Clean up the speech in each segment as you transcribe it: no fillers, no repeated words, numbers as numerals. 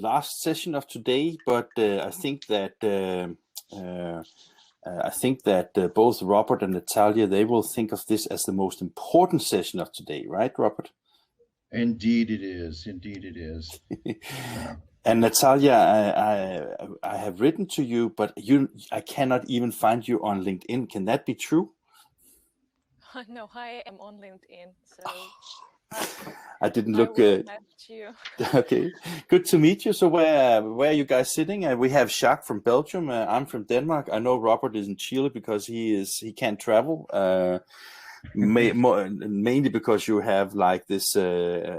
last session of today, but I think that both Robert and Natalya, they will think of this as the most important session of today, right, Robert? Indeed it is. Indeed it is. And Natalya, I have written to you, but I cannot even find you on LinkedIn. Can that be true? No, I am on LinkedIn, so I didn't look good. Okay, good to meet you. So where are you guys sitting? We have Jacques from Belgium. I'm from Denmark. I know Robert is in Chile because he can't travel. Mainly because you have like this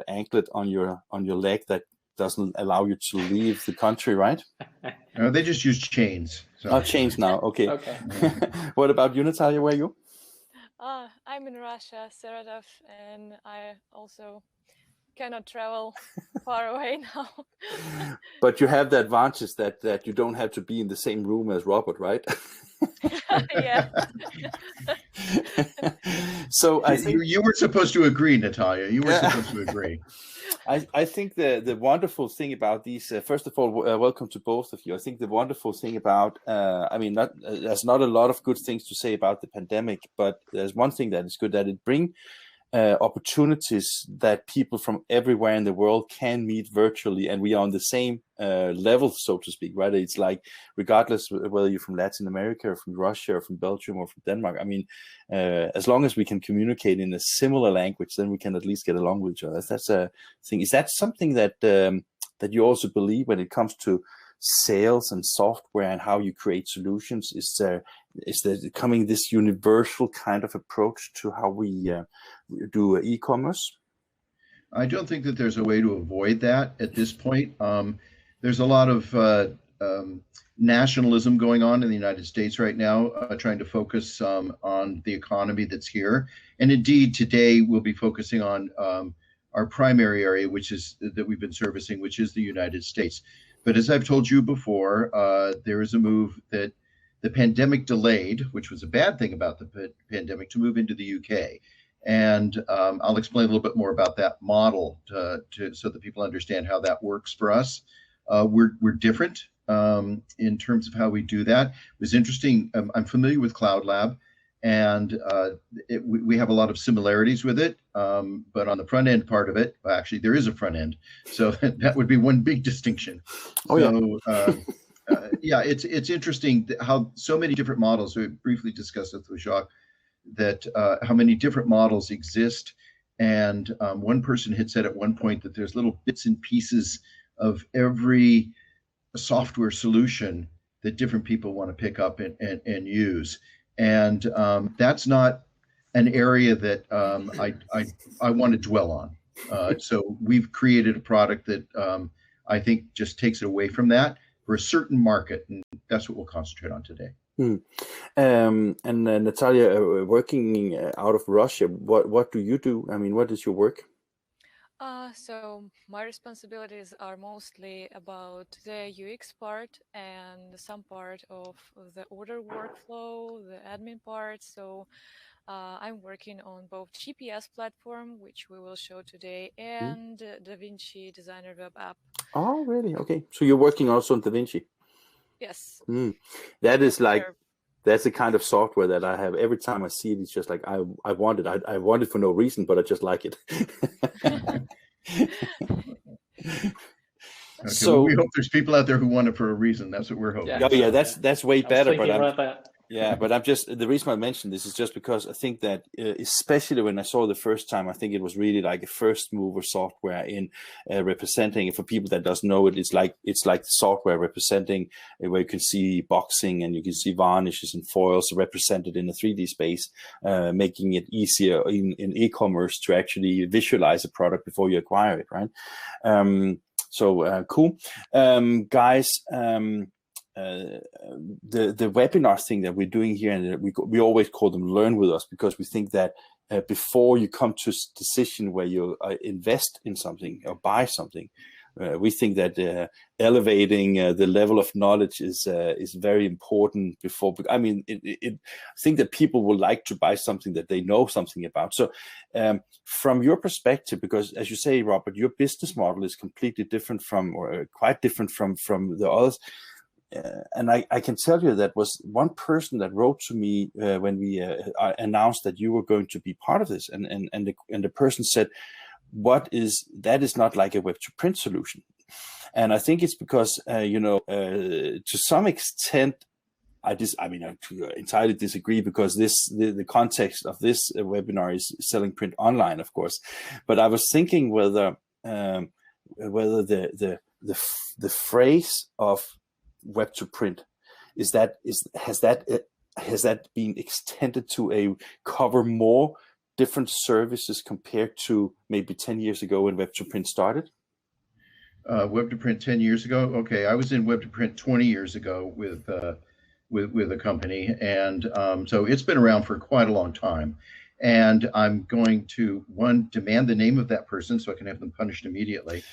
anklet on your leg that doesn't allow you to leave the country, right? No, they just use chains. So. Oh, chains now. Okay. Okay. What about you, Natalya? Where are you? I'm in Russia, Saratov, and I also cannot travel far away now. But you have the advantage that you don't have to be in the same room as Robert, right? Yeah. So I think you were supposed to agree, Natalya. You were supposed to agree. I think the wonderful thing about these, first of all, welcome to both of you. I think the wonderful thing about, there's not a lot of good things to say about the pandemic, but there's one thing that is good, that it brings opportunities that people from everywhere in the world can meet virtually, and we are on the same level, so to speak, right? It's like, regardless whether you're from Latin America or from Russia or from Belgium or from Denmark, I mean, as long as we can communicate in a similar language, then we can at least get along with each other. That's a thing. Is that something that that you also believe when it comes to sales and software and how you create solutions? Is there coming this universal kind of approach to how we do e-commerce? I don't think that there's a way to avoid that at this point. There's a lot of nationalism going on in the United States right now, trying to focus on the economy that's here. And indeed, today we'll be focusing on our primary area, which is that we've been servicing, which is the United States. But as I've told you before, there is a move that the pandemic delayed, which was a bad thing about the pandemic, to move into the UK. And I'll explain a little bit more about that model so that people understand how that works for us. We're different in terms of how we do that. It was interesting. I'm familiar with Cloud Lab, and we have a lot of similarities with it. But on the front end part of it, actually, there is a front end. So that would be one big distinction. Yeah, it's interesting how so many different models. We briefly discussed it with Jacques, that how many different models exist. And one person had said at one point that there's little bits and pieces of every software solution that different people want to pick up and use. And that's not an area that I want to dwell on. So we've created a product that I think just takes it away from that for a certain market. And that's what we'll concentrate on today. And Natalya, working out of Russia, what do you do? I mean, what is your work? So my responsibilities are mostly about the UX part and some part of the order workflow, the admin part. So I'm working on both GPS platform, which we will show today, and DaVinci Designer Web App. Oh, really? Okay. So you're working also on DaVinci? Yes. That is like, that's the kind of software that I have. Every time I see it, it's just like, I want it. I want it for no reason, but I just like it. Okay, so we hope there's people out there who want it for a reason. That's what we're hoping. Yeah, that's way better. But I'm just, the reason I mentioned this is just because I think that, especially when I saw it the first time, I think it was really like a first mover software in representing. For people that doesn't know it, it's like software representing where you can see boxing and you can see varnishes and foils represented in a 3D space, making it easier in e-commerce to actually visualize a product before you acquire it, right? Cool. Guys, the webinar thing that we're doing here, and we always call them Learn With Us, because we think that before you come to a decision where you invest in something or buy something, we think that elevating the level of knowledge is very important before. I mean, I think that people would like to buy something that they know something about. So, from your perspective, because as you say, Robert, your business model is completely different from, or quite different from the others. And I can tell you that was one person that wrote to me when we announced that you were going to be part of this, and the person said, that is not like a web to print solution. And I think it's because to some extent I entirely disagree, because the context of this webinar is selling print online, of course. But I was thinking whether the phrase of web to print has that been extended to cover more different services compared to maybe 10 years ago when web to print started? Web to print 10 years ago. Okay, I was in web to print 20 years ago with a company, and so it's been around for quite a long time. And I'm going to demand the name of that person so I can have them punished immediately.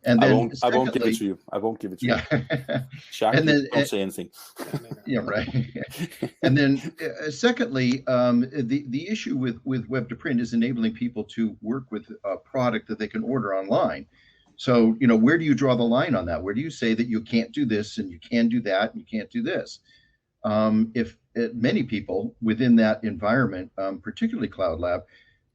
And then I won't give it to you. I won't give it to you. Shaq, and then don't say anything. Yeah, right. And then secondly, the issue with web to print is enabling people to work with a product that they can order online. So, where do you draw the line on that? Where do you say that you can't do this and you can do that and you can't do this? If many people within that environment, particularly Cloud Lab,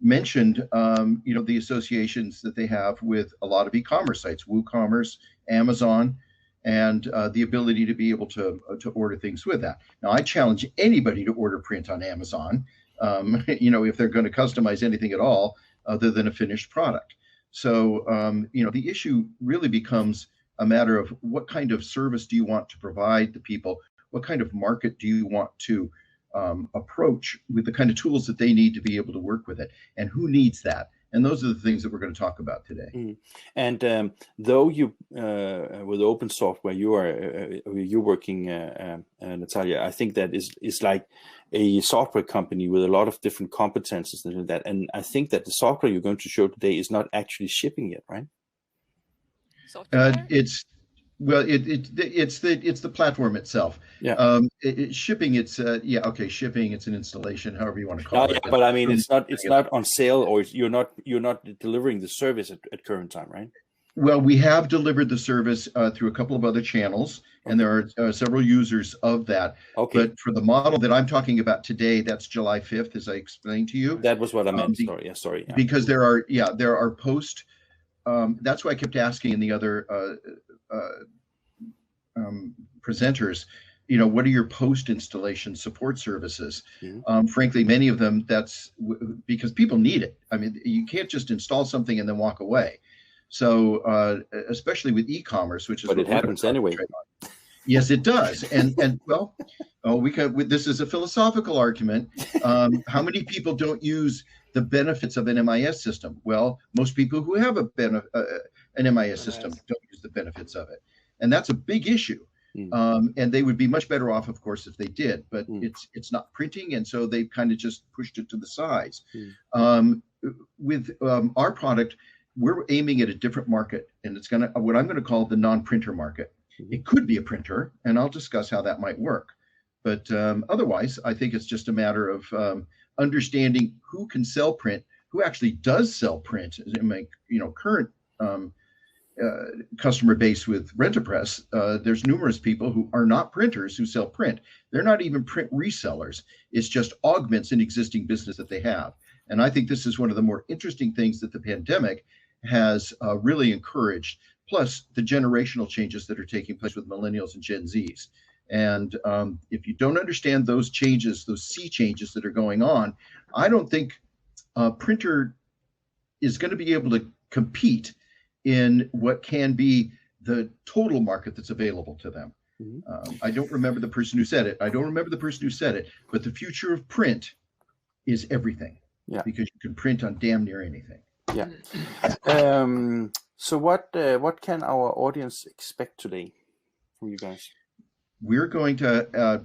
mentioned the associations that they have with a lot of e-commerce sites, WooCommerce, Amazon, and the ability to be able to order things with that. Now, I challenge anybody to order print on Amazon, if they're going to customize anything at all other than a finished product. So, the issue really becomes a matter of what kind of service do you want to provide the people? What kind of market do you want to approach with the kind of tools that they need to be able to work with it, and who needs that? And those are the things that we're going to talk about today. And though you with open software, you're working, Natalya, I think that is like a software company with a lot of different competences and that. And I think that the software you're going to show today is not actually shipping yet, right? It's the platform itself. Yeah. Shipping, shipping. It's an installation, however you want to call it. But I mean, it's not on sale, or you're not delivering the service at current time, right? Well, we have delivered the service through a couple of other channels, and there are several users of that. Okay. But for the model that I'm talking about today, that's July 5th, as I explained to you. That was what I meant. Sorry. Yeah. Because there are post. That's why I kept asking in the other presenters, what are your post-installation support services? Mm-hmm. Frankly, many of them, that's because people need it. I mean, you can't just install something and then walk away. So especially with e-commerce, which is but it happens anyway. Yes, it does. And this is a philosophical argument. How many people don't use the benefits of an MIS system? Well, most people who have an MIS system don't use the benefits of it. And that's a big issue. And they would be much better off, of course, if they did, but it's not printing. And so they've kind of just pushed it to the sides. With our product, we're aiming at a different market, and it's what I'm going to call the non-printer market. It could be a printer, and I'll discuss how that might work. But otherwise, I think it's just a matter of understanding who can sell print, who actually does sell print. In my current customer base with Rent-A-Press, there's numerous people who are not printers who sell print. They're not even print resellers. It's just augments an existing business that they have. And I think this is one of the more interesting things that the pandemic has really encouraged, plus the generational changes that are taking place with millennials and Gen Zs. And if you don't understand those changes, those sea changes that are going on, I don't think a printer is going to be able to compete in what can be the total market that's available to them. I don't remember the person who said it. But the future of print is everything. Yeah. Because you can print on damn near anything. Yeah. So what can our audience expect today from you guys? We're going to,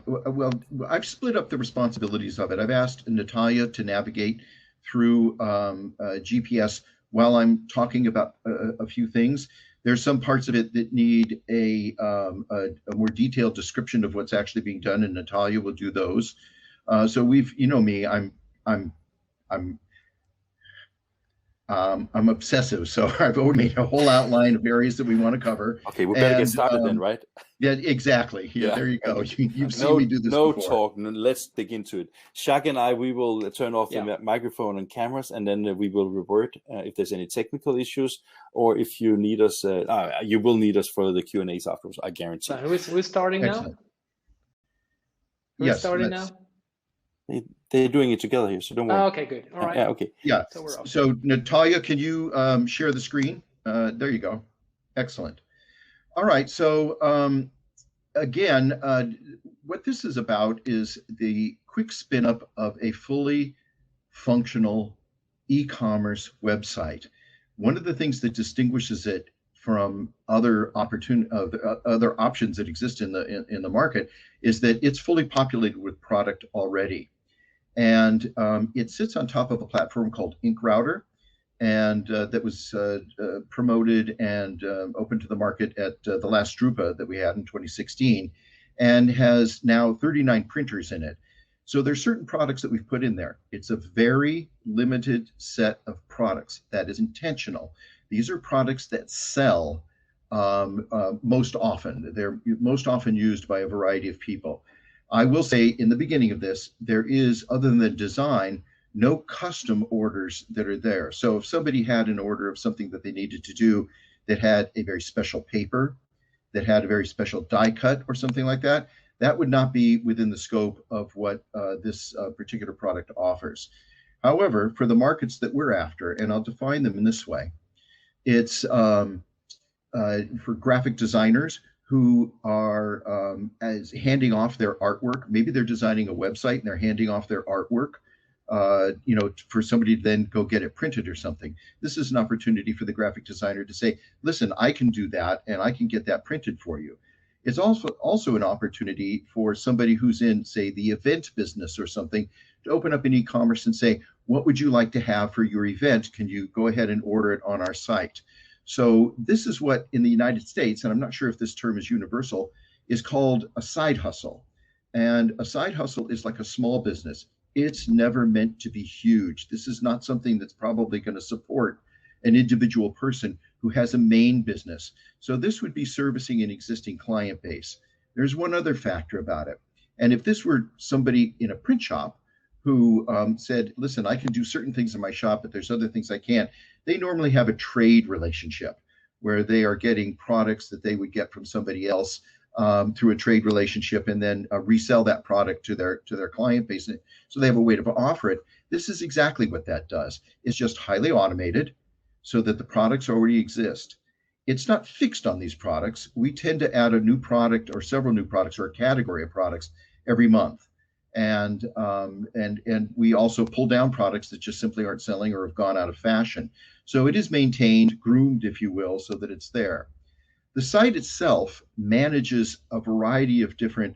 I've split up the responsibilities of it. I've asked Natalya to navigate through GPS while I'm talking about a few things. There's some parts of it that need a more detailed description of what's actually being done, and Natalya will do those. So we've, you know me, I'm obsessive, so I've already made a whole outline of areas that we want to cover. Okay, we better get started then, right? Yeah, exactly. Yeah, there you go. Okay. You've seen me do this before. Talk. Let's dig into it. Shaq and I, we will turn off the microphone and cameras, and then we will revert if there's any technical issues, or if you need us. You will need us for the Q&As afterwards, I guarantee. So we're starting now? We're starting now? They're doing it together here, so don't worry. Oh, okay, good. All right. Yeah, okay. Yeah. So Natalya, can you share the screen? There you go. Excellent. All right. So again, what this is about is the quick spin up of a fully functional e-commerce website. One of the things that distinguishes it from other other options that exist in the market is that it's fully populated with product already. And it sits on top of a platform called InkRouter, and that was promoted and opened to the market at the last Drupa that we had in 2016, and has now 39 printers in it. So there's certain products that we've put in there. It's a very limited set of products that is intentional. These are products that sell most often. They're most often used by a variety of people. I will say in the beginning of this, there is, other than the design, no custom orders that are there. So if somebody had an order of something that they needed to do that had a very special paper, that had a very special die cut or something like that, that would not be within the scope of what this particular product offers. However, for the markets that we're after, and I'll define them in this way, it's for graphic designers who are as handing off their artwork. Maybe they're designing a website and they're handing off their artwork, for somebody to then go get it printed or something. This is an opportunity for the graphic designer to say, listen, I can do that and I can get that printed for you. It's also an opportunity for somebody who's in, say, the event business or something to open up an e-commerce and say, what would you like to have for your event? Can you go ahead and order it on our site? So this is what in the United States, and I'm not sure if this term is universal, is called a side hustle. And a side hustle is like a small business. It's never meant to be huge. This is not something that's probably going to support an individual person who has a main business. So this would be servicing an existing client base. There's one other factor about it. And if this were somebody in a print shop who said, listen, I can do certain things in my shop, but there's other things I can't, they normally have a trade relationship where they are getting products that they would get from somebody else through a trade relationship, and then resell that product to their client base. So they have a way to offer it. This is exactly what that does. It's just highly automated so that the products already exist. It's not fixed on these products. We tend to add a new product or several new products or a category of products every month. And we also pull down products that just simply aren't selling or have gone out of fashion. So it is maintained, groomed, if you will, so that it's there. The site itself manages a variety of different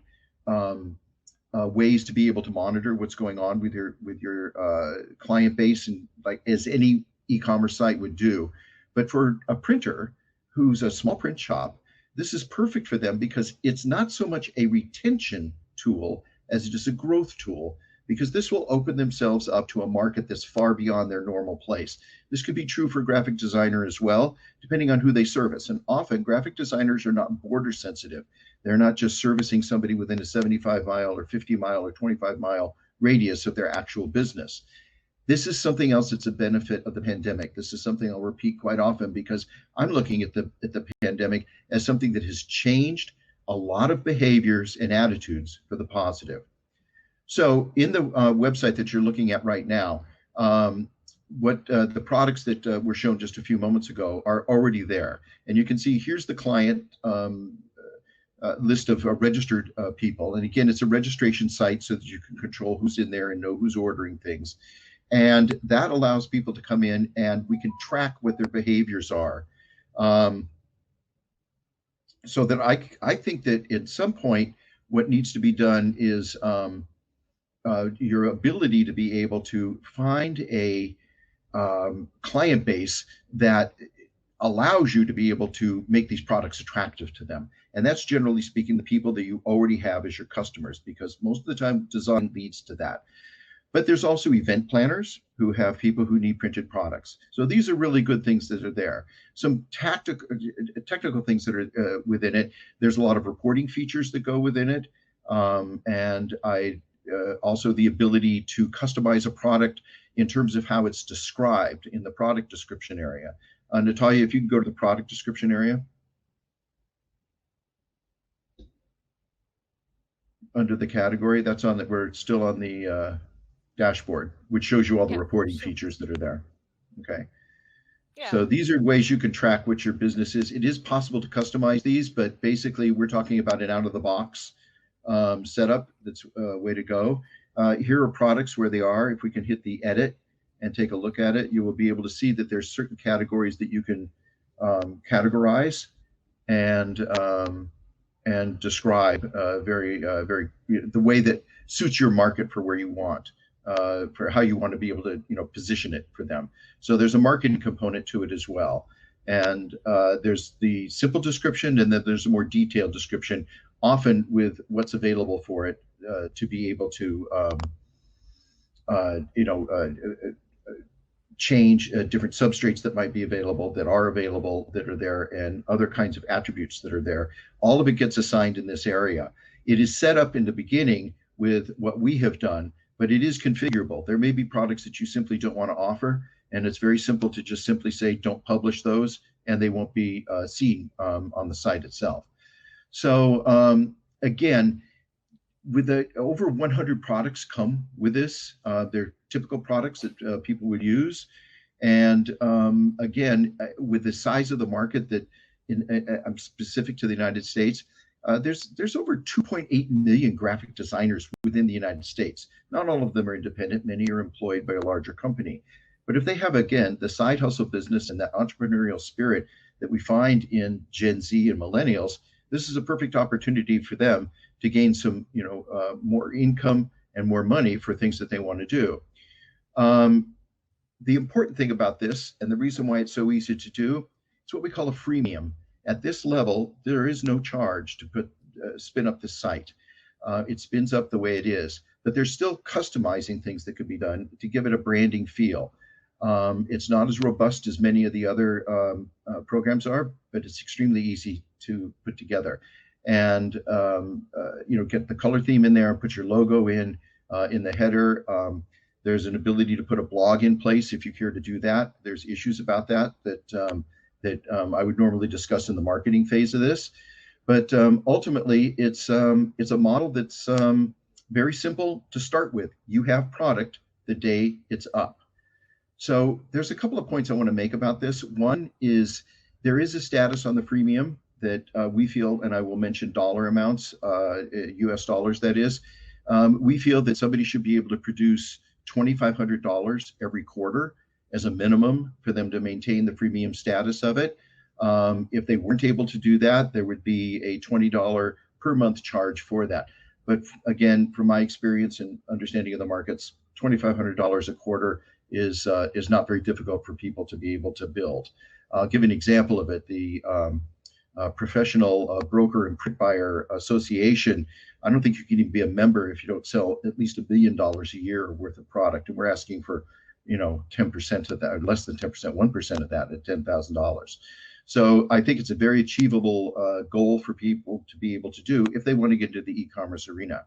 ways to be able to monitor what's going on with your client base, and like as any e-commerce site would do. But for a printer who's a small print shop, this is perfect for them because it's not so much a retention tool as it is a growth tool, because this will open themselves up to a market that's far beyond their normal place. This could be true for graphic designer as well, depending on who they service. And often graphic designers are not border sensitive. They're not just servicing somebody within a 75-mile or 50-mile or 25-mile radius of their actual business. This is something else that's a benefit of the pandemic. This is something I'll repeat quite often because I'm looking at the pandemic as something that has changed a lot of behaviors and attitudes for the positive. So in the website that you're looking at right now, what the products that were shown just a few moments ago are already there. And you can see here's the client list of registered people. And again, it's a registration site so that you can control who's in there and know who's ordering things. And that allows people to come in and we can track what their behaviors are. So that I think that at some point, what needs to be done is your ability to be able to find a client base that allows you to be able to make these products attractive to them. And that's generally speaking the people that you already have as your customers, because most of the time design leads to that. But there's also event planners who have people who need printed products. So these are really good things that are there. Some technical things that are within it. There's a lot of reporting features that go within it. And also the ability to customize a product in terms of how it's described in the product description area. Natalya, if you can go to the product description area. Under the category, that's on that, we're still on the dashboard, which shows you all the reporting features that are there. Okay. Yeah. So these are ways you can track what your business is. It is possible to customize these, but basically we're talking about an out of the box setup. That's a way to go. Here are products where they are. If we can hit the edit and take a look at it, you will be able to see that there's certain categories that you can categorize and describe the way that suits your market for where you want, for how you want to be able to position it for them. So there's a marketing component to it as well. And there's the simple description, and then there's a more detailed description, often with what's available for it to be able to change different substrates that might be available, that are there, and other kinds of attributes that are there. All of it gets assigned in this area. It is set up in the beginning with what we have done, but it is configurable. There may be products that you simply don't want to offer, and it's very simple to just simply say, don't publish those, and they won't be seen on the site itself. So again, with over 100 products come with this. They're typical products that people would use. And again, with the size of the market that I'm specific to the United States, there's over 2.8 million graphic designers within the United States. Not all of them are independent. Many are employed by a larger company. But if they have, again, the side hustle business and that entrepreneurial spirit that we find in Gen Z and millennials, this is a perfect opportunity for them to gain some, more income and more money for things that they want to do. The important thing about this, and the reason why it's so easy to do, it's what we call a freemium. At this level, there is no charge to spin up the site. It spins up the way it is, but there's still customizing things that could be done to give it a branding feel. It's not as robust as many of the other programs are, but it's extremely easy to put together. And get the color theme in there, put your logo in the header. There's an ability to put a blog in place if you care to do that. There's issues about that I would normally discuss in the marketing phase of this. But ultimately, it's a model that's very simple to start with. You have product the day it's up. So there's a couple of points I want to make about this. One is there is a status on the freemium that we feel, and I will mention dollar amounts, US dollars that is, we feel that somebody should be able to produce $2,500 every quarter as a minimum for them to maintain the freemium status of it. If they weren't able to do that, there would be a $20 per month charge for that. But again, from my experience and understanding of the markets, $2,500 a quarter is not very difficult for people to be able to build. I'll give an example of it. The Professional Broker and Print Buyer Association, I don't think you can even be a member if you don't sell at least $1 billion a year worth of product. And we're asking for, 10% of that, or less than 10%, 1% of that at $10,000. So I think it's a very achievable goal for people to be able to do if they want to get into the e-commerce arena.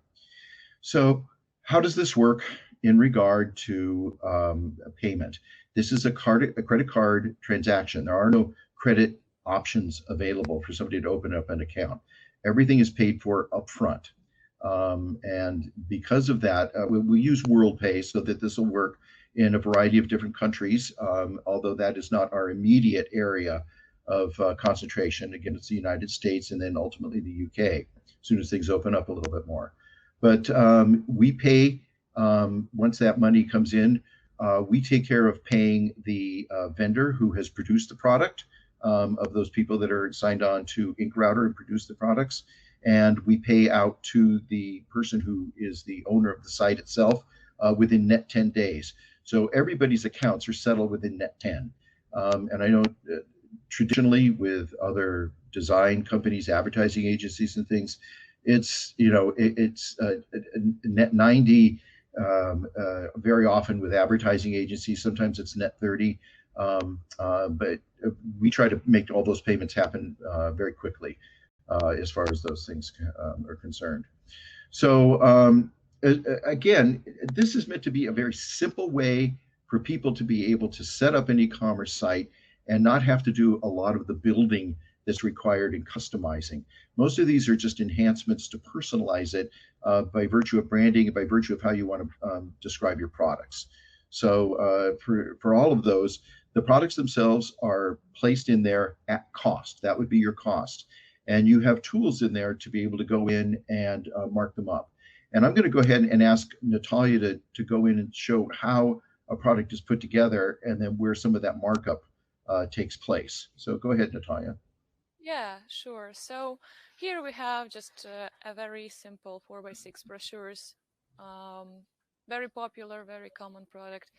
So how does this work in regard to payment? This is a credit card transaction. There are no credit options available for somebody to open up an account. Everything is paid for upfront. And because of that, we use WorldPay so that this will work in a variety of different countries, although that is not our immediate area of concentration. Again, it's the United States and then ultimately the UK, as soon as things open up a little bit more. But we pay, once that money comes in, we take care of paying the vendor who has produced the product, of those people that are signed on to InkRouter and produce the products. And we pay out to the person who is the owner of the site itself within net 10 days. So everybody's accounts are settled within net 10. And I know traditionally with other design companies, advertising agencies, and things, it's it's net 90. Very often with advertising agencies, sometimes it's net 30. But we try to make all those payments happen very quickly as far as those things are concerned. So again, this is meant to be a very simple way for people to be able to set up an e-commerce site and not have to do a lot of the building that's required in customizing. Most of these are just enhancements to personalize it by virtue of branding and by virtue of how you want to describe your products. So for all of those, the products themselves are placed in there at cost. That would be your cost. And you have tools in there to be able to go in and mark them up. And I'm going to go ahead and ask Natalya to go in and show how a product is put together and then where some of that markup takes place. So go ahead, Natalya. Yeah, sure. So here we have just a very simple 4x6 brochures. Very popular, very common product.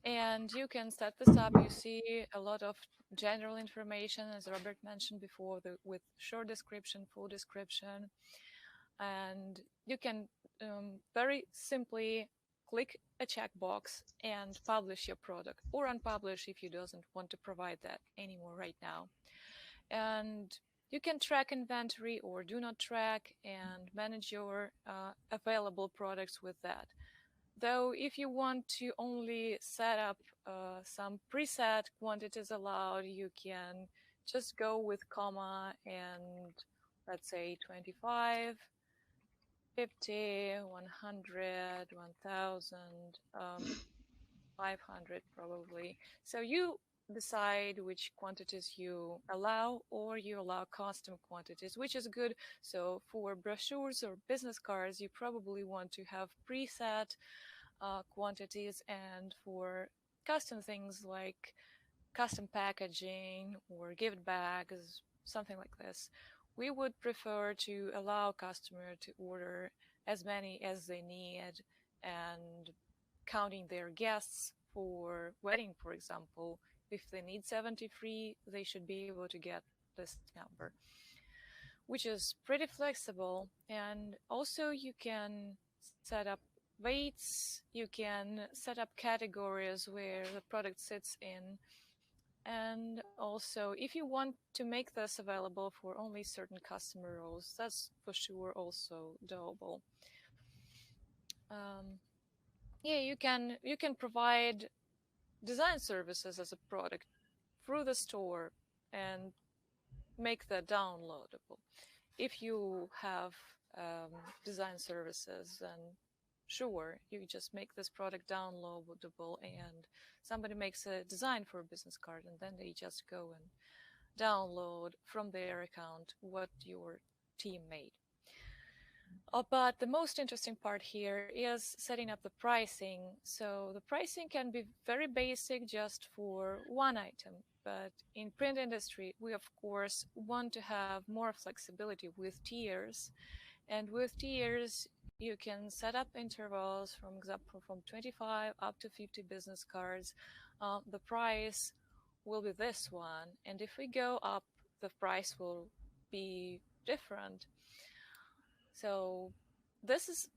And you can set this up. You see a lot of general information, as Robert mentioned before, with short description, full description. And you can very simply click a checkbox and publish your product, or unpublish if you doesn't want to provide that anymore right now. And you can track inventory or do not track and manage your available products with that. Though if you want to only set up some preset quantities allowed, you can just go with comma and let's say 25, 50, 100, 1000, 500 probably. So you decide which quantities you allow, or you allow custom quantities, which is good. So for brochures or business cards, you probably want to have preset quantities, and for custom things like custom packaging or gift bags, something like this, we would prefer to allow customer to order as many as they need, and counting their guests for wedding, for example. If they need 73, they should be able to get this number, which is pretty flexible. And also you can set up weights, you can set up categories where the product sits in. And also, if you want to make this available for only certain customer roles, that's for sure also doable. Yeah, you can provide design services as a product through the store and make that downloadable. If you have design services, then sure, you just make this product downloadable, and somebody makes a design for a business card, and then they just go and download from their account what your team made. But the most interesting part here is setting up the pricing. So the pricing can be very basic just for one item, but in print industry, we of course want to have more flexibility with tiers. And with tiers, you can set up intervals, for example, from 25 up to 50 business cards. The price will be this one. And if we go up, the price will be different. So this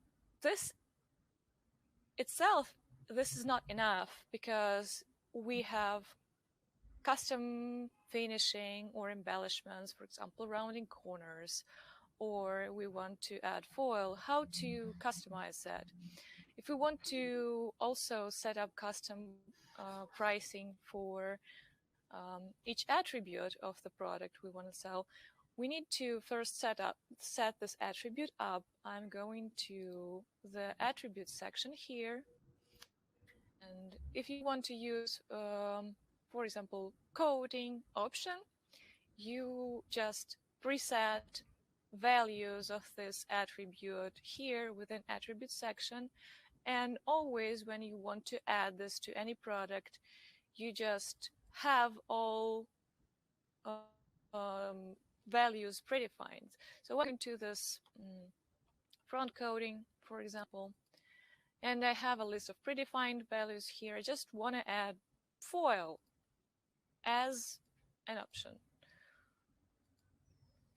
itself, this is not enough, because we have custom finishing or embellishments, for example, rounding corners, or we want to add foil. How to customize that? If we want to also set up custom pricing for each attribute of the product we want to sell, we need to first set this attribute up. I'm going to the attribute section here. And if you want to use, for example, coding option, you just preset values of this attribute here within attribute section. And always when you want to add this to any product, you just have all values predefined. So I'm going to this front coding, for example, and I have a list of predefined values here. I just want to add foil as an option.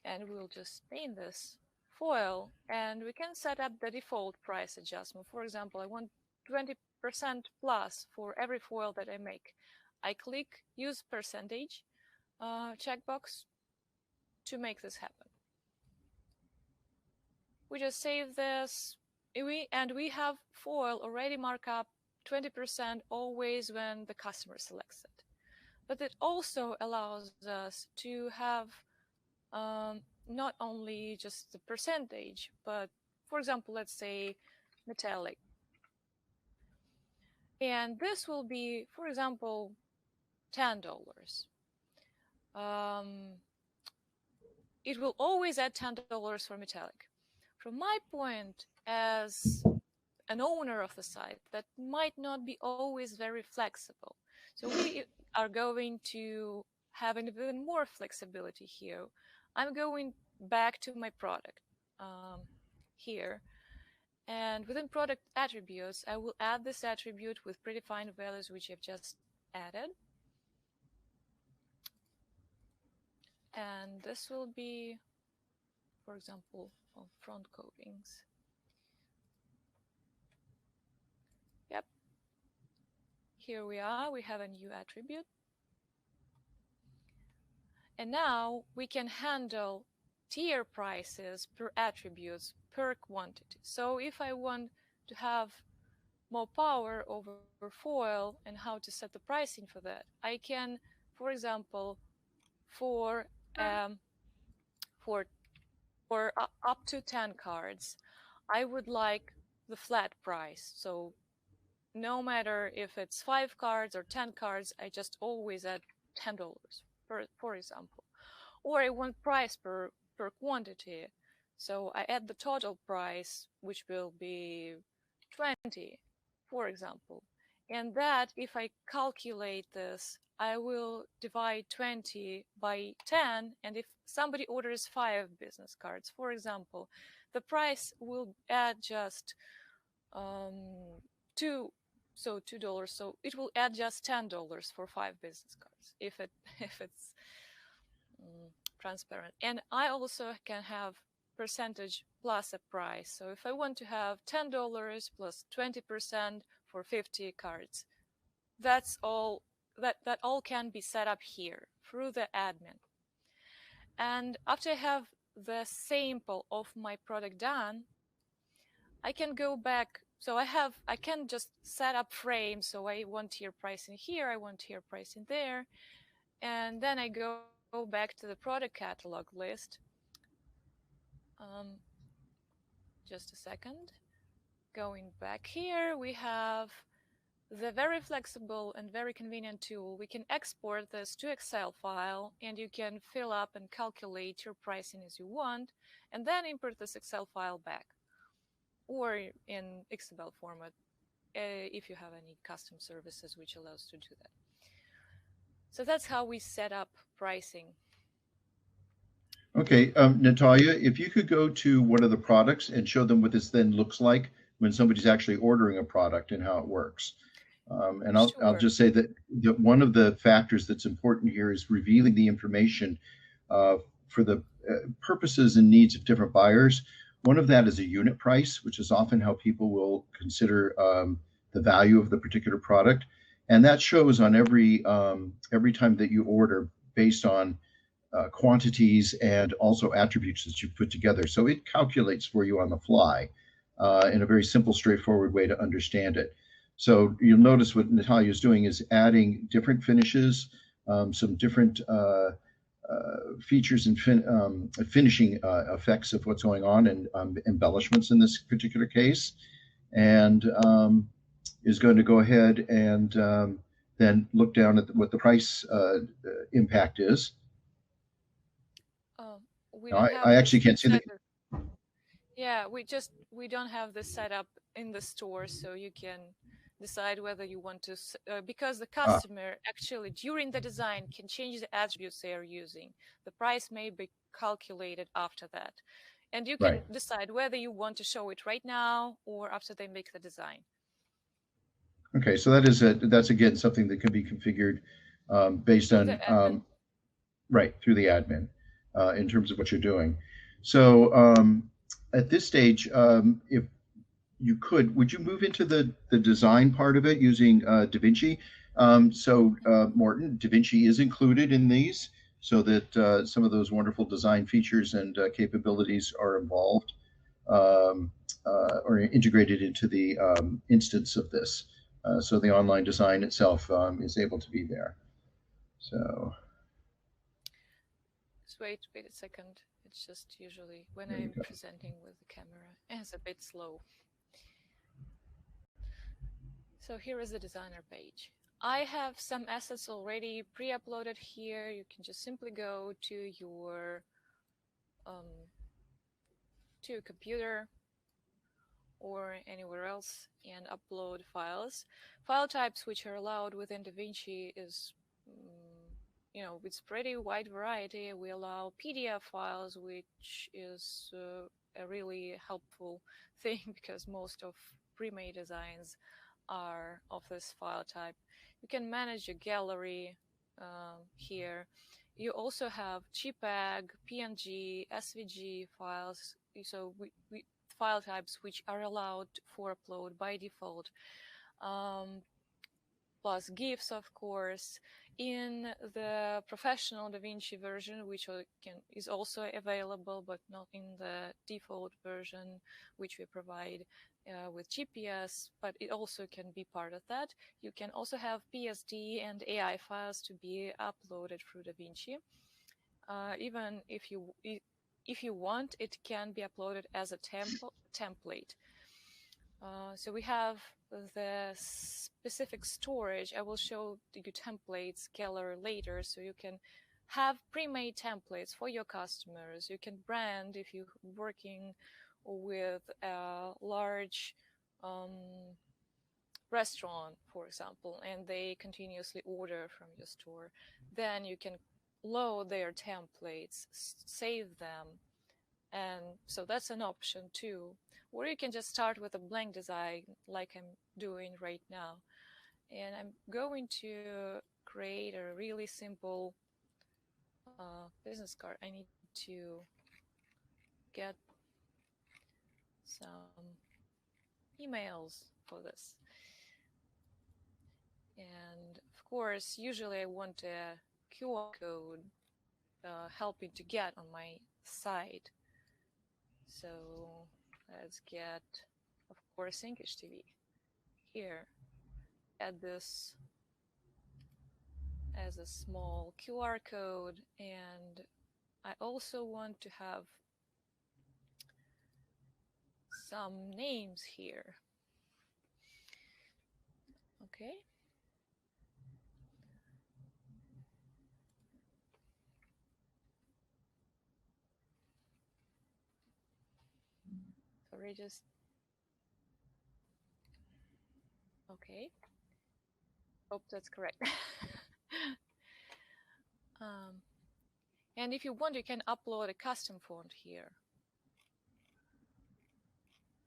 And we'll just name this foil, and we can set up the default price adjustment. For example, I want 20% plus for every foil that I make. I click use percentage checkbox to make this happen. We just save this, and we have foil already marked up 20% always when the customer selects it. But it also allows us to have not only just the percentage, but for example, let's say metallic. And this will be, for example, $10. It will always add $10 for metallic. From my point as an owner of the site, that might not be always very flexible. So we are going to have even more flexibility here. I'm going back to my product here. And within product attributes, I will add this attribute with predefined values, which I've just added. And this will be, for example, front coatings. Yep. Here we are. We have a new attribute. And now we can handle tier prices per attributes per quantity. So if I want to have more power over foil and how to set the pricing for that, I can, for example, for up to 10 cards, I would like the flat price. So no matter if it's 5 cards or 10 cards, I just always add $10, for example. Or I want price per quantity. So I add the total price, which will be 20, for example. And that, if I calculate this, I will divide 20 by 10. And if somebody orders 5 business cards, for example, the price will add just $2. So it will add just $10 for 5 business cards if it's transparent. And I also can have percentage plus a price. So if I want to have $10 plus 20% for 50 cards, that's all. That all can be set up here through the admin. And after I have the sample of my product done, I can go back. So I can just set up frames. So I want tier pricing here, I want tier pricing there, and then I go back to the product catalog list. Just a second. Going back here, we have the very flexible and very convenient tool. We can export this to Excel file, and you can fill up and calculate your pricing as you want, and then import this Excel file back, or in XML format if you have any custom services which allows to do that. So that's how we set up pricing. Okay, Natalya, if you could go to one of the products and show them what this then looks like when somebody's actually ordering a product and how it works. And I'll just say that one of the factors that's important here is revealing the information for the purposes and needs of different buyers. One of that is a unit price, which is often how people will consider the value of the particular product. And that shows on every time that you order based on quantities and also attributes that you put together. So it calculates for you on the fly in a very simple, straightforward way to understand it. So you'll notice what Natalya is doing is adding different finishes, some different features and finishing effects of what's going on, and embellishments in this particular case, and is going to go ahead and then look down at what the price impact is. I actually can't see that. Yeah, we don't have this set up in the store, so you can decide whether you want to, because the customer actually during the design can change the attributes they are using. The price may be calculated after that, and you can decide whether you want to show it right now or after they make the design. Okay, so that's again something that can be configured based on right, through the admin in terms of what you're doing. So at this stage, if you could, would you move into the design part of it using DaVinci? Morton, DaVinci is included in these so that some of those wonderful design features and capabilities are involved or integrated into the instance of this. So the online design itself is able to be there. So Just wait a second. It's just usually when I'm presenting with the camera, it's a bit slow. So here is the designer page. I have some assets already pre-uploaded here. You can just simply go to your computer or anywhere else and upload files. File types which are allowed within DaVinci is, it's pretty wide variety. We allow PDF files, which is a really helpful thing because most of pre-made designs are of this file type. You can manage your gallery here. You also have JPEG, PNG, SVG files. So file types which are allowed for upload by default, plus GIFs, of course. In the professional DaVinci version, which is also available, but not in the default version, which we provide with GPS, but it also can be part of that. You can also have PSD and AI files to be uploaded through DaVinci. Even if you want, it can be uploaded as a template. So we have the specific storage. I will show you templates gallery later, so you can have pre-made templates for your customers. You can brand if you're working with a large restaurant, for example, and they continuously order from your store. Then you can load their templates, save them, and so that's an option too. Or you can just start with a blank design like I'm doing right now. And I'm going to create a really simple business card. I need to get some emails for this. And of course, usually I want a QR code helping to get on my site. So let's get, of course, INKISH TV here. Add this as a small QR code, and I also want to have some names here. Okay. Sorry, just okay. Hope that's correct. And if you want, you can upload a custom font here.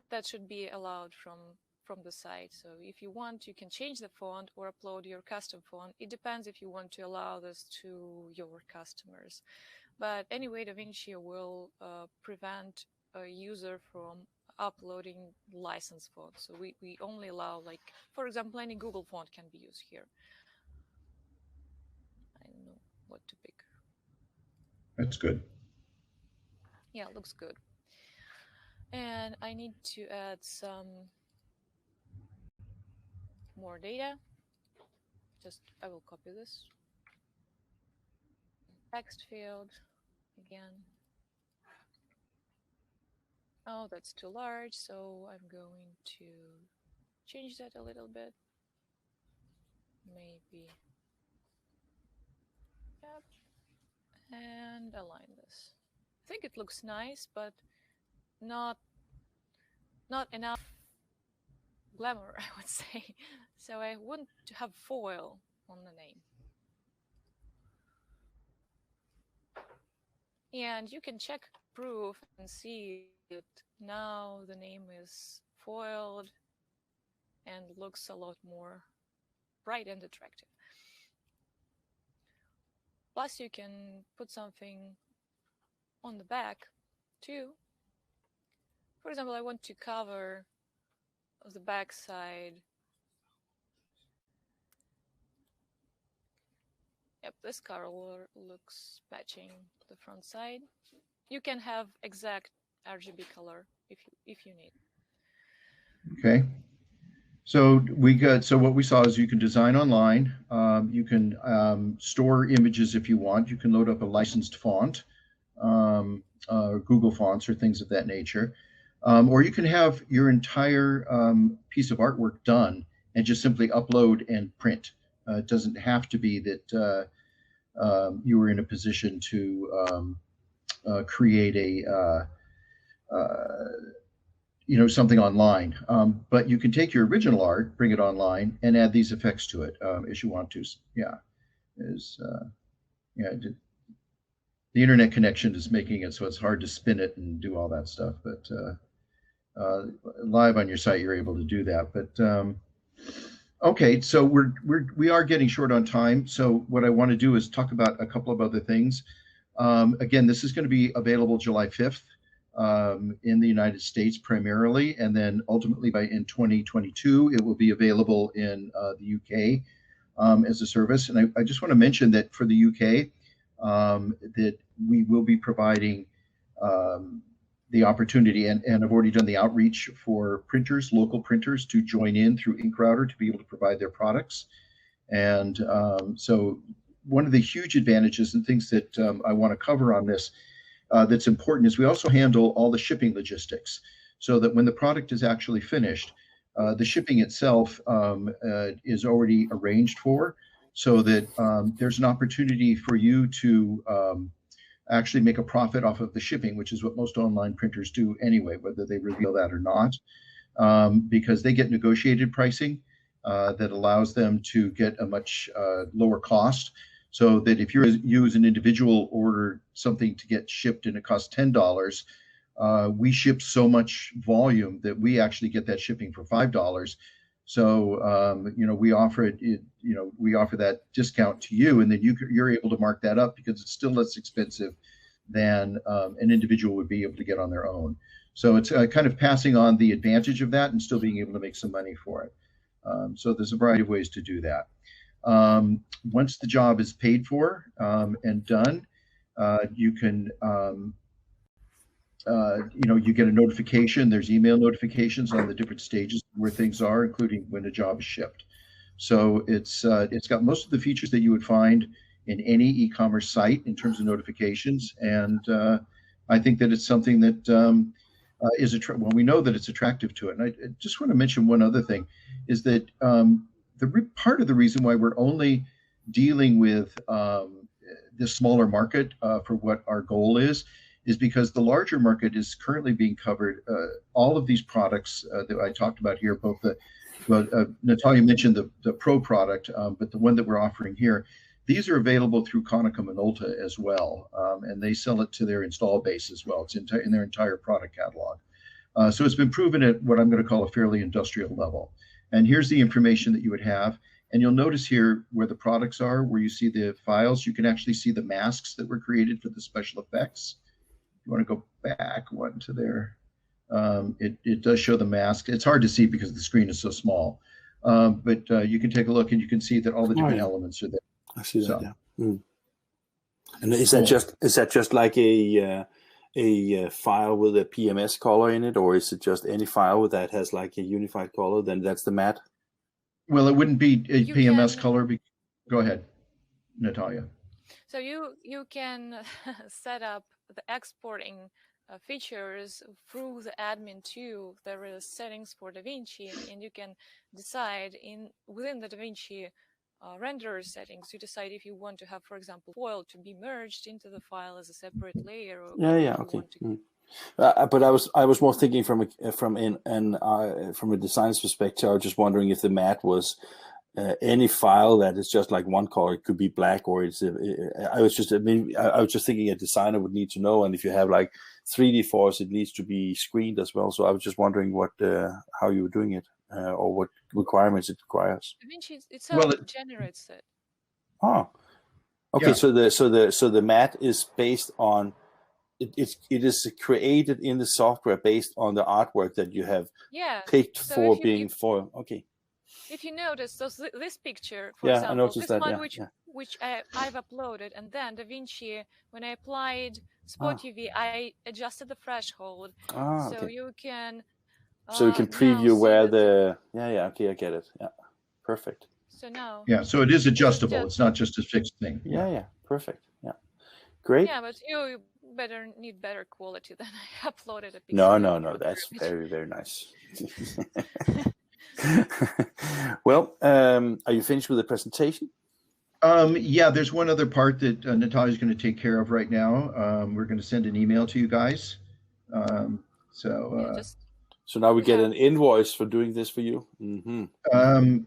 That should be allowed from the site. So if you want, you can change the font or upload your custom font. It depends if you want to allow this to your customers. But anyway, DaVinci will prevent a user from uploading licensed font. So we only allow, like, for example, any Google font can be used here. I don't know what to pick. That's good. Yeah, it looks good. And I need to add some more data. I will copy this. Text field again. Oh, that's too large, so I'm going to change that a little bit. Maybe. Yep. And align this. I think it looks nice, but not enough glamour, I would say. So I want to have foil on the name. And you can check proof and see that now the name is foiled and looks a lot more bright and attractive. Plus, you can put something on the back too. For example, I want to cover the back side. Yep, this color looks matching the front side. You can have exact RGB color if you need. Okay. So what we saw is you can design online. You can store images if you want. You can load up a licensed font, Google Fonts or things of that nature. Or you can have your entire piece of artwork done and just simply upload and print. It doesn't have to be that you were in a position to create a something online, but you can take your original art, bring it online, and add these effects to it as you want to. Yeah, the internet connection is making it so it's hard to spin it and do all that stuff. But live on your site, you're able to do that. But okay, so we are getting short on time. So what I want to do is talk about a couple of other things. Again, this is going to be available July 5th. In the United States primarily, and then ultimately in 2022, it will be available in the UK as a service. And I just want to mention that for the UK, that we will be providing the opportunity, and I've already done the outreach for printers, local printers, to join in through InkRouter to be able to provide their products. And so one of the huge advantages and things that I want to cover on this that's important is we also handle all the shipping logistics, so that when the product is actually finished, the shipping itself is already arranged for, so that there's an opportunity for you to actually make a profit off of the shipping, which is what most online printers do anyway, whether they reveal that or not, because they get negotiated pricing that allows them to get a much lower cost. So that if you as an individual order something to get shipped and it costs $10, we ship so much volume that we actually get that shipping for $5. So we offer it. We offer that discount to you, and then you're able to mark that up because it's still less expensive than an individual would be able to get on their own. So it's kind of passing on the advantage of that and still being able to make some money for it. So there's a variety of ways to do that. Once the job is paid for and done, you can, you get a notification. There's email notifications on the different stages where things are, including when a job is shipped. So it's got most of the features that you would find in any e-commerce site in terms of notifications. And I think that it's something that we know that it's attractive to it. And I just want to mention one other thing, is that part of the reason why we're only dealing with this smaller market for what our goal is because the larger market is currently being covered. All of these products that I talked about here, both Natalya mentioned the Pro product, but the one that we're offering here, these are available through Konica Minolta as well, and they sell it to their install base as well. It's in their entire product catalog. So it's been proven at what I'm going to call a fairly industrial level. And here's the information that you would have. And you'll notice here where the products are, where you see the files, you can actually see the masks that were created for the special effects. You want to go back one to there. It does show the mask. It's hard to see because the screen is so small. But you can take a look and you can see that all the different elements are there. I see that, yeah. Mm. And is that just like a file with a PMS color in it, or is it just any file that has like a unified color? Then that's the matte. Well, it wouldn't be a PMS color. Go ahead, Natalya. So you can set up the exporting features through the admin too. There is settings for DaVinci, and you can decide within the DaVinci render settings, you decide if you want to have, for example, foil to be merged into the file as a separate layer. Or okay. But I was more thinking from a design's perspective. I was just wondering if the matte was any file that is just like one color. It could be black, or I was just thinking a designer would need to know. And if you have like 3D files, it needs to be screened as well. So I was just wondering how you were doing it, or what requirements it requires. DaVinci itself generates it. Oh, Okay, Yeah. so the mat is based on it is created in the software based on the artwork that you have picked So for being for. Okay. If you notice, so this picture, for Yeah, I example, noticed this that. one Yeah. which I've uploaded, and then DaVinci, when I applied Spot Ah. UV, I adjusted the threshold, so Okay. you can So you can now preview see where that yeah, okay, I get it. Yeah, perfect. So now, Yeah. So it is adjustable. just, It's not just a fixed thing. Yeah, perfect. Yeah, great. yeah, but you need better quality than I uploaded a picture. No, that's very, very nice. Well, are you finished with the presentation? Yeah, there's one other part that Natalya is going to take care of right now. We're going to send an email to you guys. So now we get an invoice for doing this for you. Mm-hmm.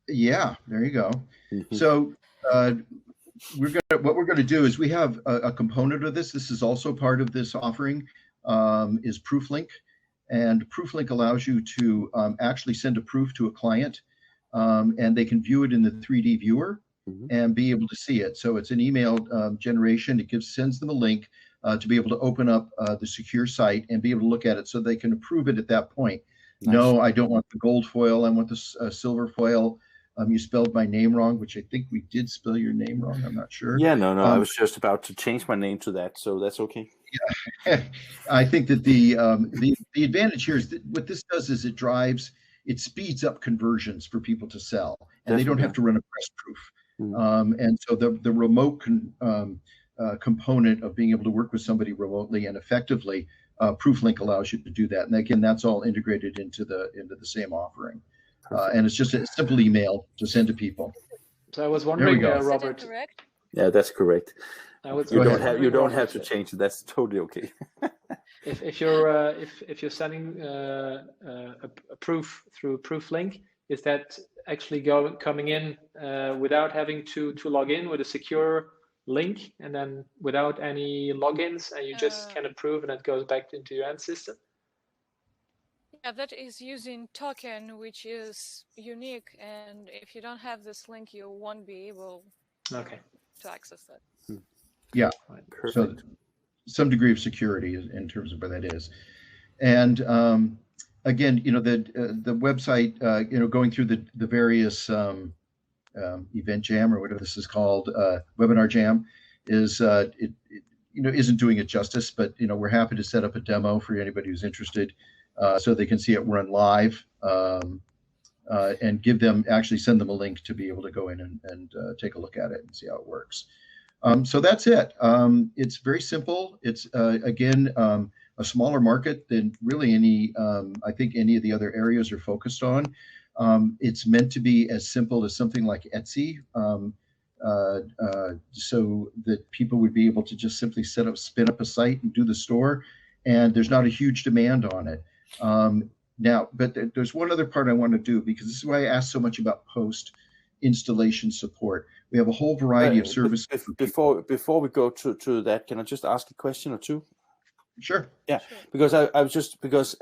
Yeah, there you go. Mm-hmm. So what we're going to do is we have a component of this. This is also part of this offering, is ProofLink. And ProofLink allows you to actually send a proof to a client, and they can view it in the 3D viewer and be able to see it. So it's an email generation. It sends them a link to be able to open up the secure site and be able to look at it so they can approve it at that point. Nice. No, I don't want the gold foil. I want the silver foil. You spelled my name wrong, which I think we did spell your name wrong. I'm not sure. Yeah, no. I was just about to change my name to that, so that's okay. Yeah, I think that the advantage here is that what this does is it speeds up conversions for people to sell, and Definitely. They don't have to run a press proof. And so the remote component of being able to work with somebody remotely and effectively, ProofLink allows you to do that. And again, that's all integrated into the same offering. And it's just a simple email to send to people. So I was wondering, Robert. Correct? Yeah, that's correct. You don't have to change it. That's totally okay. if you're sending a proof through ProofLink, is that actually coming in without having to log in with a secure link and then without any logins, and you just can approve and it goes back into your end system? Yeah, that is using token, which is unique, and if you don't have this link, you won't be able to access that. Yeah, so some degree of security in terms of where that is. And again, the website, going through the various event jam or whatever this is called, webinar jam, is isn't doing it justice. But we're happy to set up a demo for anybody who's interested, so they can see it run live, and send them a link to be able to go in and take a look at it and see how it works. So that's it. It's very simple. It's again a smaller market than really I think any of the other areas are focused on. It's meant to be as simple as something like Etsy, so that people would be able to just simply spin up a site and do the store, and there's not a huge demand on it. Now, but there's one other part I want to do, because this is why I asked so much about post-installation support. We have a whole variety of services. Before we go to that, can I just ask a question or two? Sure. Yeah, because it's just because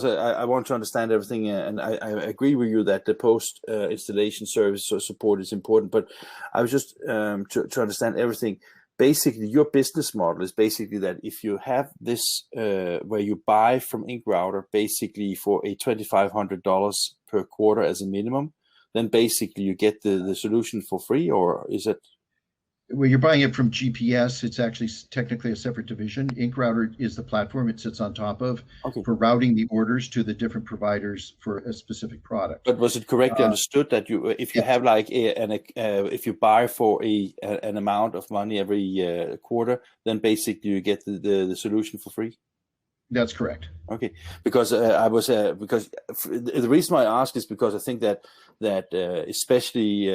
I want to understand everything, and I agree with you that the post installation service support is important. But I was just to understand everything. Basically, your business model is basically that if you have this where you buy from InkRouter basically for a $2,500 per quarter as a minimum, then basically you get the solution for free, or is it? Well, you're buying it from GPS. It's actually technically a separate division. InkRouter is the platform it sits on top of for routing the orders to the different providers for a specific product. But was it correctly understood that if you have like if you buy for an amount of money every quarter, then basically you get the solution for free? That's correct. Okay, because because the reason why I ask is because I think that especially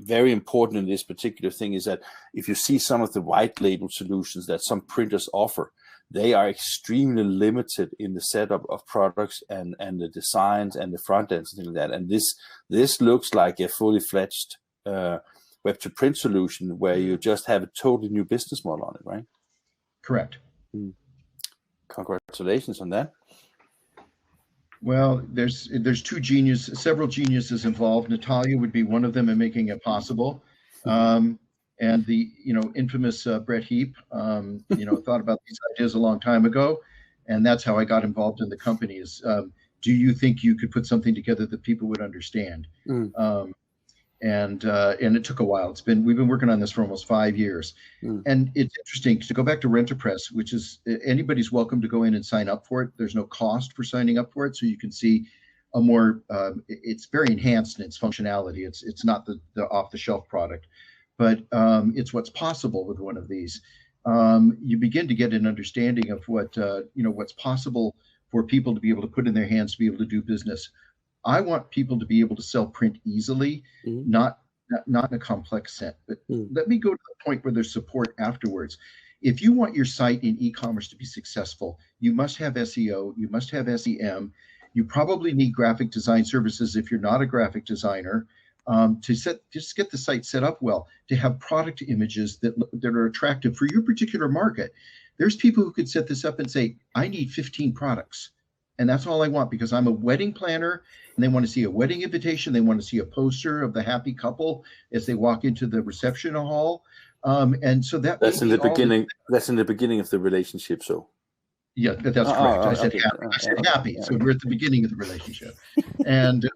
very important in this particular thing is that if you see some of the white label solutions that some printers offer, they are extremely limited in the setup of products and the designs and the front ends and things like that. And this looks like a fully fledged web to print solution where you just have a totally new business model on it, right? Correct. Congratulations on that. Well, there's several geniuses involved. Natalya would be one of them in making it possible. And the infamous Brett Heap, thought about these ideas a long time ago, and that's how I got involved in the company. Is do you think you could put something together that people would understand? And it took a while. We've been working on this for almost 5 years, and it's interesting to go back to Rent-A-Press, which is anybody's welcome to go in and sign up for it. There's no cost for signing up for it, so you can see a more. It's very enhanced in its functionality. It's not the off-the-shelf product, but it's what's possible with one of these. You begin to get an understanding of what's possible for people to be able to put in their hands to be able to do business. I want people to be able to sell print easily, not in a complex set. But let me go to the point where there's support afterwards. If you want your site in e-commerce to be successful, you must have SEO, you must have SEM. You probably need graphic design services if you're not a graphic designer, just get the site set up well, to have product images that are attractive for your particular market. There's people who could set this up and say, I need 15 products. And that's all I want, because I'm a wedding planner and they want to see a wedding invitation. They want to see a poster of the happy couple as they walk into the reception hall. And so that's in the beginning. That's in the beginning of the relationship. So yeah, that's correct. I said happy. I said happy. So we're at the beginning of the relationship. And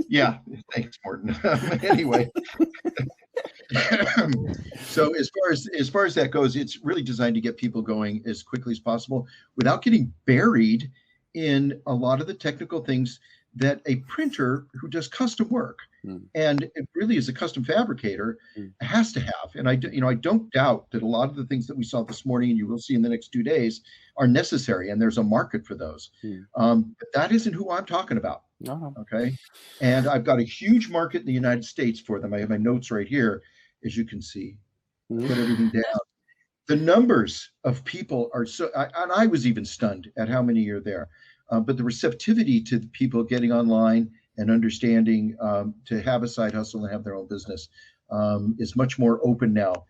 yeah, thanks, Morten. Anyway. So as far as that goes, it's really designed to get people going as quickly as possible without getting buried in a lot of the technical things that a printer who does custom work and it really is a custom fabricator has to have. And I don't doubt that a lot of the things that we saw this morning and you will see in the next 2 days are necessary, and there's a market for those. But that isn't who I'm talking about. Okay. And I've got a huge market in the United States for them. I have my notes right here, as you can see. Put everything down. The numbers of people are and I was even stunned at how many are there. But the receptivity to the people getting online and understanding to have a side hustle and have their own business is much more open now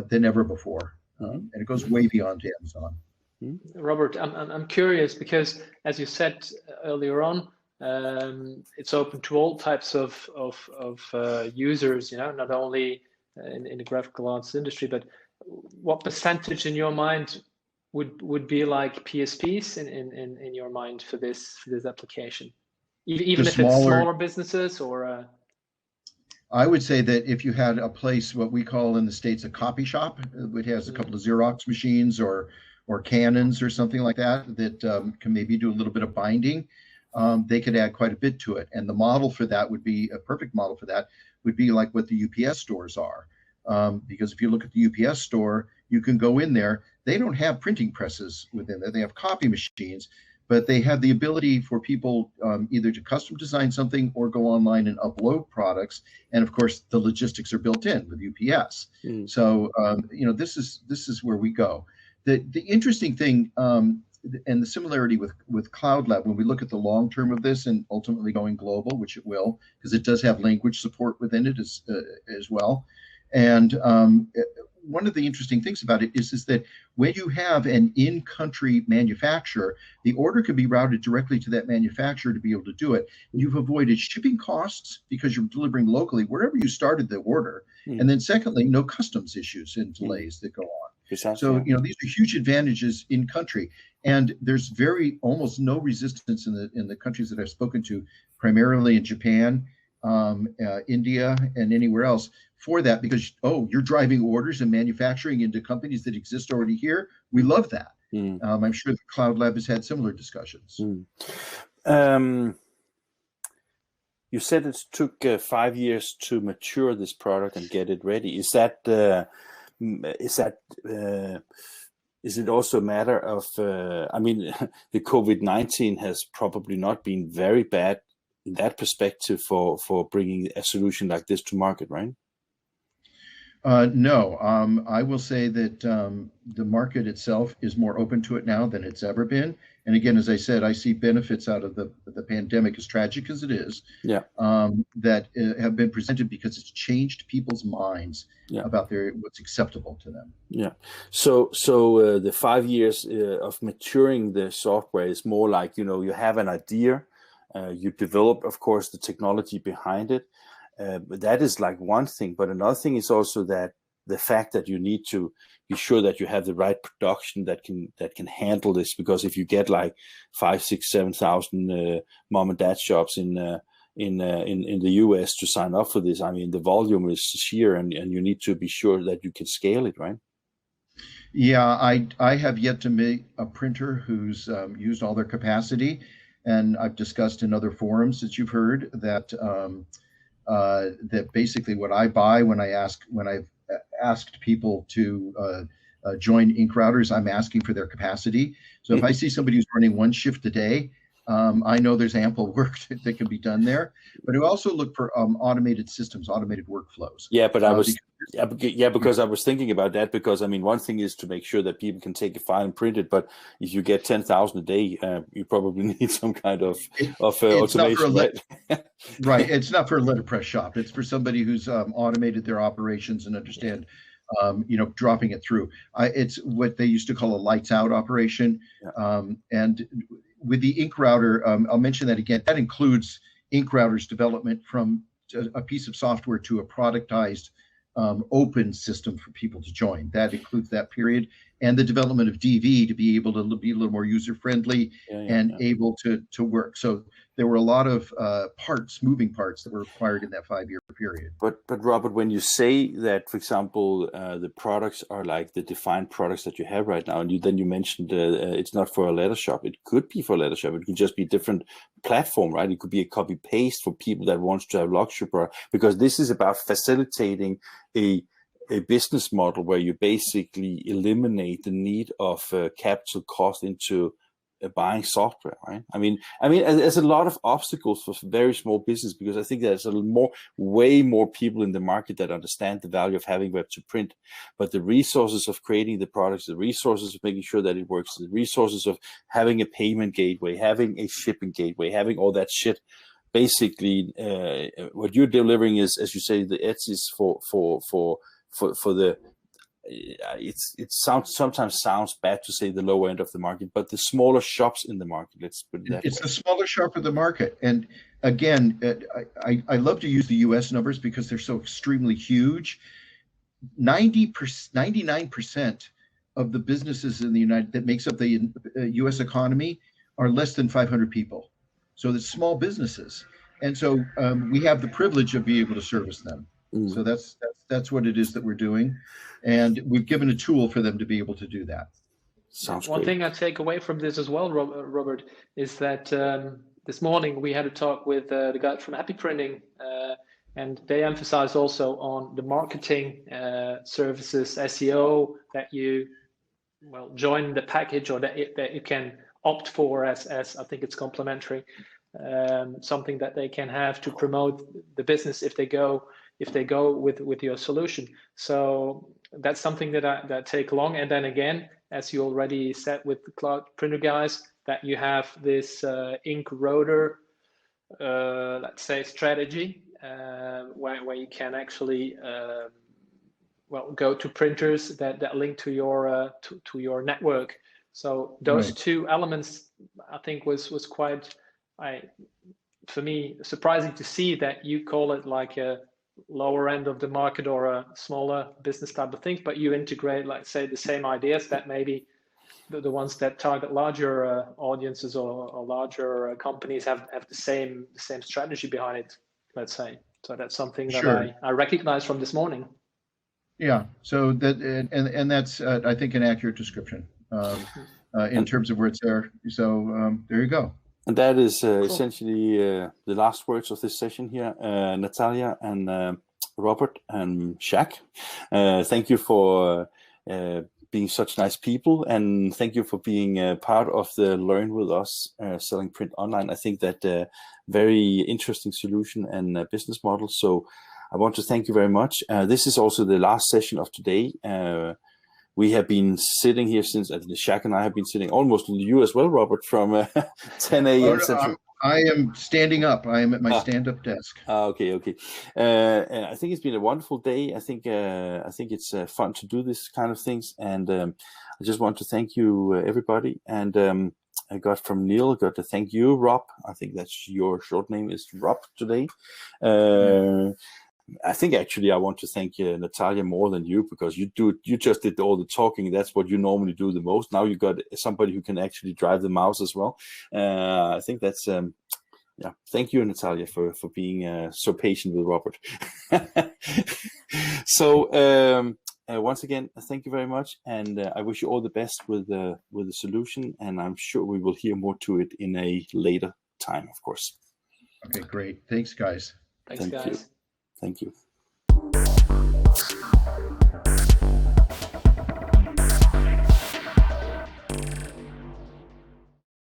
than ever before. And it goes way beyond Amazon. Robert, I'm curious because, as you said earlier on, it's open to all types of users, not only in the graphical arts industry, but what percentage in your mind would be like PSPs in your mind for this application, even if it's smaller businesses or? I would say that if you had a place, what we call in the States a copy shop, which has a couple of Xerox machines or Canons or something like that can maybe do a little bit of binding, they could add quite a bit to it. And the model for that would be a perfect model for that would be like what the UPS stores are. Because if you look at the UPS store, you can go in there. They don't have printing presses within there. They have copy machines, but they have the ability for people either to custom design something or go online and upload products. And of course, the logistics are built in with UPS. So, this is where we go. The interesting thing and the similarity with Cloud Lab, when we look at the long term of this and ultimately going global, which it will, because it does have language support within it as well. And one of the interesting things about it is that when you have an in-country manufacturer, the order can be routed directly to that manufacturer to be able to do it. You've avoided shipping costs because you're delivering locally wherever you started the order. And then secondly, no customs issues and delays that go on. Exactly. So, these are huge advantages in country. And there's almost no resistance in the countries that I've spoken to, primarily in Japan, India, and anywhere else for that, because, you're driving orders and manufacturing into companies that exist already here. We love that. I'm sure the Cloud Lab has had similar discussions. You said it took 5 years to mature this product and get it ready. Is it also a matter of, the COVID-19 has probably not been very bad in that perspective for bringing a solution like this to market, right? No, I will say that the market itself is more open to it now than it's ever been. And again, as I said, I see benefits out of the pandemic, as tragic as it is, that have been presented because it's changed people's minds about what's acceptable to them. Yeah. So the 5 years of maturing the software is more like, you have an idea, you develop, of course, the technology behind it. But that is like one thing. But another thing is also that the fact that you need to be sure that you have the right production that can handle this, because if you get like 5, 6, 7,000 mom and dad shops in the US to sign up for this, I mean, the volume is sheer, and you need to be sure that you can scale it, right? Yeah, I have yet to meet a printer who's used all their capacity, and I've discussed in other forums that you've heard that that basically what I buy when I've asked people to join ink routers, I'm asking for their capacity. So if I see somebody who's running one shift a day, I know there's ample work that can be done there. But I also look for automated systems, automated workflows. Yeah, but because I was thinking about that, because I mean, one thing is to make sure that people can take a file and print it, but if you get 10,000 a day, you probably need some kind of automation, right? Right. It's not for a letterpress shop. It's for somebody who's automated their operations and understand, dropping it through. It's what they used to call a lights out operation. And with the ink router, I'll mention that again. That includes ink router's development from a piece of software to a productized open system for people to join. That includes that period, and the development of DV to be able to be a little more user-friendly and able to work. So there were a lot of moving parts that were required in that 5-year period. But Robert, when you say that, for example, the products are like the defined products that you have right now, and then you mentioned it's not for a letter shop. It could be for a letter shop. It could just be a different platform, right? It could be a copy paste for people that wants to have luxury product, because this is about facilitating a business model where you basically eliminate the need of capital cost into buying software, right? I mean, there's a lot of obstacles for very small business, because I think there's way more people in the market that understand the value of having web to print, but the resources of creating the products, the resources of making sure that it works, the resources of having a payment gateway, having a shipping gateway, having all that shit. Basically, what you're delivering is, as you say, the edge is for the. It sometimes sounds bad to say the lower end of the market, but the smaller shops in the market. Let's put it that way. It's the smaller shop of the market, and again, I love to use the U.S. numbers because they're so extremely huge. 99% of the businesses in the that makes up the U.S. economy are less than 500 people. So it's small businesses, and so we have the privilege of being able to service them. So that's what it is that we're doing, and we've given a tool for them to be able to do that. Sounds One great. thing I take away from this as well, Robert, is that this morning we had a talk with the guy from Happy Printing, and they emphasized also on the marketing services, SEO, that you join the package, or that you can opt for as I think it's complimentary, something that they can have to promote the business if they go with your solution. So that's something that I take along. And then again, as you already said with the cloud printer guys, that you have this ink router, let's say, strategy, where you can actually go to printers that link to your network. So those two elements, I think, was quite, for me, surprising to see that you call it like a lower end of the market or a smaller business type of thing, but you integrate, like, say, the same ideas that maybe the ones that target larger audiences or larger companies have the same strategy behind it, let's say. So that's something that I recognize from this morning. Yeah. So that and that's I think an accurate description in terms of where it's there. So there you go. And that is essentially the last words of this session here. Natalya and Robert and Shaq, thank you for being such nice people, and thank you for being part of the Learn With Us selling print online. I think that very interesting solution and business model. So I want to thank you very much. This is also the last session of today. we have been sitting here since, Shaq and I have been sitting almost in you as well, Robert, from 10 a.m. Central. I am standing up. I am at my stand-up desk. Okay. And I think it's been a wonderful day. I think it's fun to do this kind of things, and I just want to thank you, everybody. And I got from Neil, got to thank you, Rob. I think that's your short name is Rob today. I think actually I want to thank Natalya more than you, because you just did all the talking. That's what you normally do the most. Now you got somebody who can actually drive the mouse as well. I think that's thank you, Natalya, for being so patient with Robert. So once again, thank you very much, and I wish you all the best with the solution, and I'm sure we will hear more to it in a later time, of course. Okay, great. Thanks, guys. Thanks, guys. Thank you.